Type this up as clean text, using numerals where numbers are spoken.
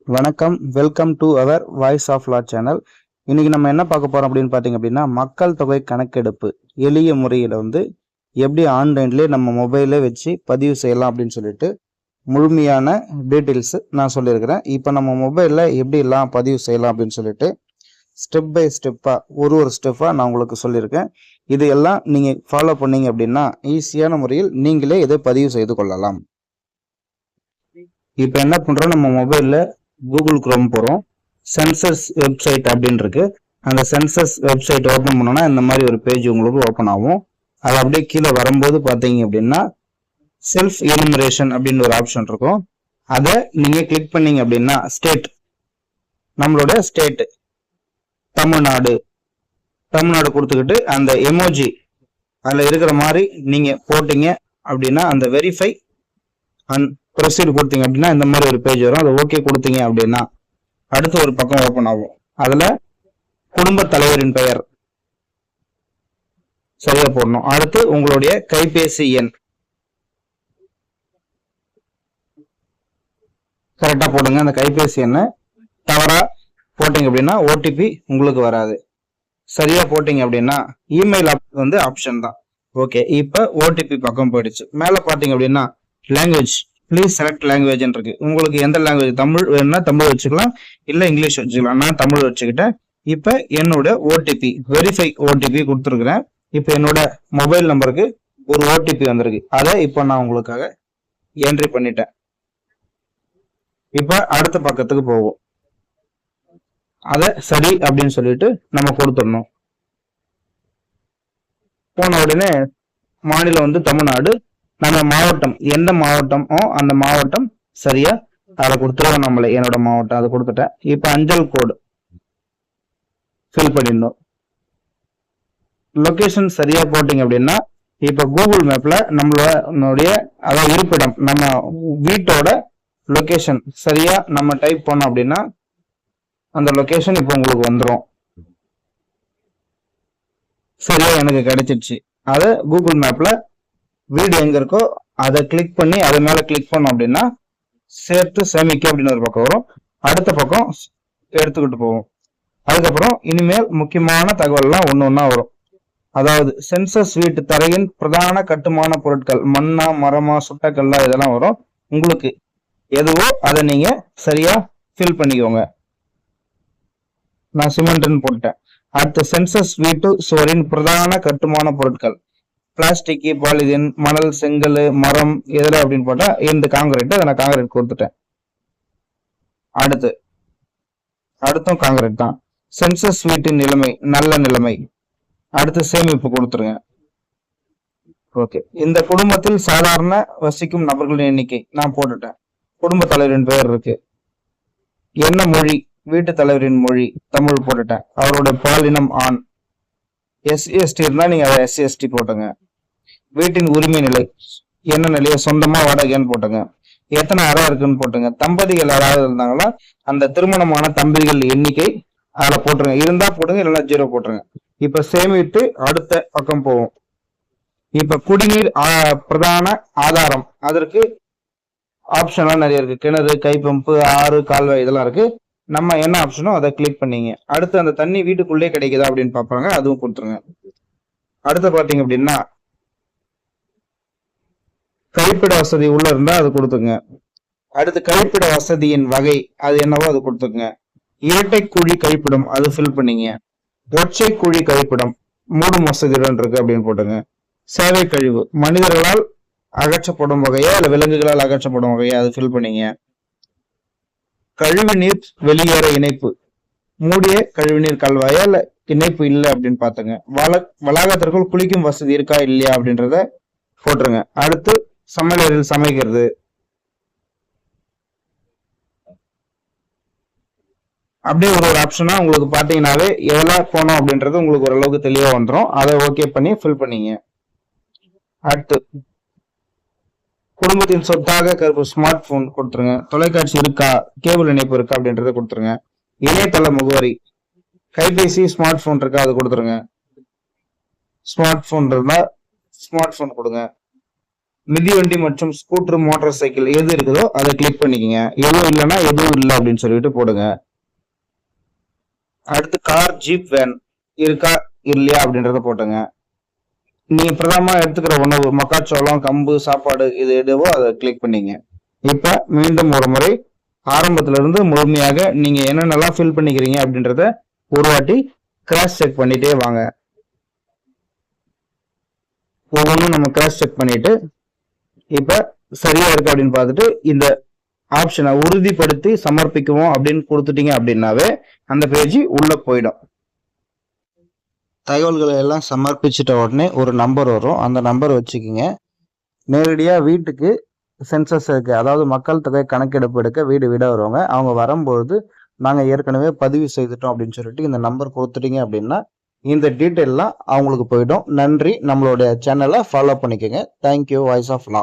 வணக்கம், welcome to our voice of law channel. இன்னைக்கு நம்ம என்ன பார்க்க போறோம் அப்படின்னு பார்த்தீங்க அப்படின்னா, மக்கள் தொகை கணக்கெடுப்பு எளிய முறையில் எப்படி ஆன்லைன்லேயே நம்ம மொபைலே வச்சு பதிவு செய்யலாம் அப்படின்னு சொல்லிட்டு முழுமையான டீட்டெயில்ஸ் நான் சொல்லியிருக்கிறேன். இப்போ நம்ம மொபைலில் எப்படி எல்லாம் பதிவு செய்யலாம் அப்படின்னு சொல்லிட்டு ஸ்டெப் பை ஸ்டெப்பாக ஒரு ஸ்டெப்பாக நான் உங்களுக்கு சொல்லியிருக்கேன். இது எல்லாம் நீங்கள் ஃபாலோ பண்ணீங்க அப்படின்னா ஈஸியான முறையில் நீங்களே இதை பதிவு செய்து கொள்ளலாம். இப்போ என்ன பண்ணுறோம், நம்ம மொபைலில் கூகுள் குரோம் போகிறோம். சென்சஸ் வெப்சைட் அப்படின்னு இருக்கு. அந்த சென்சஸ் வெப்சைட் ஓப்பன் பண்ணோன்னா இந்த மாதிரி ஒரு பேஜ் உங்களுக்கு ஓப்பன் ஆகும். அது அப்படியே கீழே வரும்போது பார்த்தீங்க அப்படின்னா செல்ஃப் எனுமரேஷன் அப்படின்னு ஒரு ஆப்ஷன் இருக்கும். அதை நீங்கள் கிளிக் பண்ணீங்க அப்படின்னா ஸ்டேட், நம்மளோட ஸ்டேட் தமிழ்நாடு கொடுத்துக்கிட்டு அந்த எமோஜி அதில் இருக்கிற மாதிரி நீங்கள் போட்டீங்க அப்படின்னா அந்த வெரிஃபை அண்ட் ப்ரொசீட் கொடுத்தீங்க அப்படின்னா இந்த மாதிரி ஒரு பேஜ் வரும். அதை ஓகே கொடுத்தீங்க அப்படின்னா அடுத்த ஒரு பக்கம் ஓப்பன் ஆகும். அதுல குடும்ப தலைவரின் பெயர் சரியா போடணும். அடுத்து உங்களுடைய கைபேசி எண் கரெக்டா போடுங்க. அந்த கைபேசி எண்ணை தவறா போட்டீங்க அப்படின்னா ஓடிபி உங்களுக்கு வராது. சரியா போட்டீங்க அப்படின்னா இமெயில் ஆப்ஷன் தான். ஓகே, இப்ப ஓடிபி பக்கம் போயிடுச்சு. மேல பாத்தீங்க அப்படின்னா லாங்குவேஜ், ப்ளீஸ் செலக்ட் லாங்குவேஜ் இருக்கு. உங்களுக்கு எந்த லாங்குவேஜ், தமிழ் வேணும்னா தமிழ் வச்சுக்கலாம், இல்ல இங்கிலீஷ் வச்சுக்கலாம். நான் தமிழ் வச்சுக்கிட்டேன். இப்ப என்னோட ஓடிபி வெரிஃபை ஓடிபி கொடுத்துருக்கிறேன். இப்ப என்னோட மொபைல் நம்பருக்கு ஒரு ஓடிபி வந்திருக்கு. அதை இப்ப நான் உங்களுக்காக என்ட்ரி பண்ணிட்டேன். இப்ப அடுத்த பக்கத்துக்கு போவோம். அதை சரி அப்படின்னு சொல்லிட்டு நம்ம கொடுத்துடணும். போன உடனே மாநிலம் தமிழ்நாடு, நம்ம மாவட்டம் எந்த மாவட்டமோ அந்த மாவட்டம் சரியா அதை கொடுத்துருவோம். நம்மள என்னோட மாவட்டம் அதை கொடுத்துட்டேன். இப்ப அஞ்சல் கோடு ஃபில் பண்ணிடணும். லொகேஷன் சரியா போட்டீங்க அப்படின்னா இப்ப கூகுள் மேப்ல நம்மளுடைய அதாவது இருப்பிடம், நம்ம வீட்டோட லொகேஷன் சரியா நம்ம டைப் பண்ணோம் அப்படின்னா அந்த லொகேஷன் இப்ப உங்களுக்கு வந்துடும். சரியா எனக்கு கிடைச்சிருச்சு. அதை கூகுள் மேப்ல வீடு எங்க இருக்கோ அதை கிளிக் பண்ணி அது மேல கிளிக் பண்ணோம் அப்படின்னா சேர்த்து சேமிக்க அப்படின்னு ஒரு பக்கம் வரும். அடுத்த பக்கம் எடுத்துக்கிட்டு போவோம். அதுக்கப்புறம் இனிமேல் முக்கியமான தகவல்லாம் ஒண்ணா வரும். அதாவது சென்சஸ் வீட்டு தரையின் பிரதான கட்டுமான பொருட்கள், மண்ணா மரமா சுட்டக்கல்லா இதெல்லாம் வரும். உங்களுக்கு எதுவோ அதை நீங்க சரியா ஃபில் பண்ணிக்கோங்க. நான் சிமெண்ட்னு போட்டேன். அடுத்த சென்சஸ் வீட்டு சுவரின் பிரதான கட்டுமான பொருட்கள் பிளாஸ்டிக், பாலிதீன், மணல், செங்கல், மரம் எதுல அப்படின்னு போட்டா இந்த காங்கிரீட், அதை நான் காங்கிரீட் கொடுத்துட்டேன். அடுத்தும் காங்கிரீட் தான். சென்சஸ் வீட்டின் நிலைமை நல்ல நிலைமை. அடுத்து சேமிப்பு கொடுத்துருங்க. ஓகே, இந்த குடும்பத்தில் சாதாரண வசிக்கும் நபர்களின் எண்ணிக்கை நான் போட்டுட்டேன். குடும்ப தலைவரின் பெயர் இருக்கு. என்ன மொழி, வீட்டு தலைவரின் மொழி தமிழ் போட்டுட்டேன். அவருடைய பாலினம் ஆண். SC/ST இருந்தா நீங்க அதை SC/ST போட்டுங்க. வீட்டின் உரிமை நிலை என்ன நிலைய, சொந்தமா வாடகைன்னு போட்டுங்க. எத்தனை அறை இருக்குன்னு போட்டுங்க. தம்பதிகள் யாராவது இருந்தாங்களா அந்த திருமணமான தம்பதிகள் எண்ணிக்கை அதுல போட்டுருங்க. இருந்தா போட்டுங்க, இல்லைன்னா 0 போட்டுருங்க. இப்ப சேமித்து அடுத்த பக்கம் போவோம். இப்ப குடிநீர் பிரதான ஆதாரம், அதற்கு ஆப்ஷன்லாம் நிறைய இருக்கு. கிணறு, கைப்பம்பு, ஆறு, கால்வாய் இதெல்லாம் இருக்கு. நம்ம என்ன ஆப்ஷனோ அதை கிளிக் பண்ணீங்க. அடுத்து அந்த தண்ணி வீட்டுக்குள்ளே கிடைக்குதா அப்படின்னு பாப்பாங்க, அதுவும் கொடுத்துருங்க. அடுத்து பாத்தீங்க அப்படின்னா கழிப்பிட வசதி உள்ள இருந்தா அது கொடுத்துங்க. அடுத்து கழிப்பிட வசதியின் வகை அது என்னவோ அது கொடுத்துங்க. இரட்டை குழி கழிப்பிடம் அது ஃபில் பண்ணீங்க. ஒற்றை குழி கழிப்பிடம் மூடும் வசதியுடன் இருக்கு அப்படின்னு போட்டுங்க. சேவை கழிவு மனிதர்களால் அகற்றப்படும் வகையா இல்ல விலங்குகளால் அகற்றப்படும் வகையா அது ஃபில் பண்ணீங்க. கழிவுநீர் வெளியேற இணைப்பு, மூடிய கழிவுநீர் கல்வாயா இல்ல இணைப்பு இல்லை அப்படின்னு பாத்துங்க. வளாகத்திற்குள் குளிக்கும் வசதி இருக்கா இல்லையா அப்படின்றத போட்டுருங்க. அடுத்து சமையலறையில் சமைக்கிறது, அப்படியே ஒரு ஆப்ஷனா உங்களுக்கு பாத்தீங்கன்னாவே எவ்வளவு போனோம் அப்படின்றது உங்களுக்கு ஓரளவுக்கு தெளிவா வந்துடும். அதை ஓகே பண்ணி ஃபில் பண்ணீங்க. அடுத்து குடும்பத்தின் சொத்தாக கருப்பு ஸ்மார்ட் போன் கொடுத்துருங்க. தொலைக்காட்சி இருக்கா, கேபிள் இணைப்பு இருக்கா அப்படின்றத கொடுத்துருங்க. இணையதள முகவரி, கைபேசி ஸ்மார்ட் போன் இருக்கா அது கொடுத்துருங்க. ஸ்மார்ட் போன் இருந்தா ஸ்மார்ட் போன் கொடுங்க. மிதிவண்டி மற்றும் ஸ்கூட்டர் மோட்டார் சைக்கிள் எது இருக்குதோ அதை கிளிக் பண்ணிக்கோங்க. எதுவும் இல்லைன்னா எதுவும் இல்லை அப்படின்னு சொல்லிட்டு போடுங்க. அடுத்து கார், ஜீப், வேன் இருக்கா இல்லையா அப்படின்றத போட்டுங்க. நீங்க பிரதமா எடுத்துக்கிற உணவு மக்காச்சோளம், கம்பு, சாப்பாடு இது எதுவோ அதை கிளிக் பண்ணீங்க. இப்ப மீண்டும் ஒரு முறை ஆரம்பத்துல இருந்து முழுமையாக நீங்க என்னென்னலாம் ஃபில் பண்ணிக்கிறீங்க அப்படின்றத ஒரு வாட்டி கிராஸ் செக் பண்ணிட்டே வாங்க. ஒவ்வொன்றும் நம்ம கிராஸ் செக் பண்ணிட்டு இப்ப சரியா இருக்கு அப்படின்னு பார்த்துட்டு இந்த ஆப்ஷனை உறுதிப்படுத்தி சமர்ப்பிக்குவோம் அப்படின்னு கொடுத்துட்டீங்க அப்படின்னாவே அந்த பேஜ் உள்ள போயிடும். தகவல்களை எல்லாம் சமர்ப்பிச்சிட்ட உடனே ஒரு நம்பர் வரும். அந்த நம்பர் வச்சுக்கிங்க. நேரடியாக வீட்டுக்கு சென்சஸ் இருக்கு, அதாவது மக்கள் தொகை கணக்கெடுப்பு எடுக்க வீடு வீட வருவாங்க. அவங்க வரும்பொழுது நாங்கள் ஏற்கனவே பதிவு செய்துட்டோம் அப்படின்னு சொல்லிட்டு இந்த நம்பர் கொடுத்துட்டீங்க அப்படின்னா இந்த டீட்டெயிலாம் அவங்களுக்கு போயிடும். நன்றி. நம்மளுடைய சேனலை ஃபாலோ பண்ணிக்கோங்க. தேங்க்யூ. Voice of law.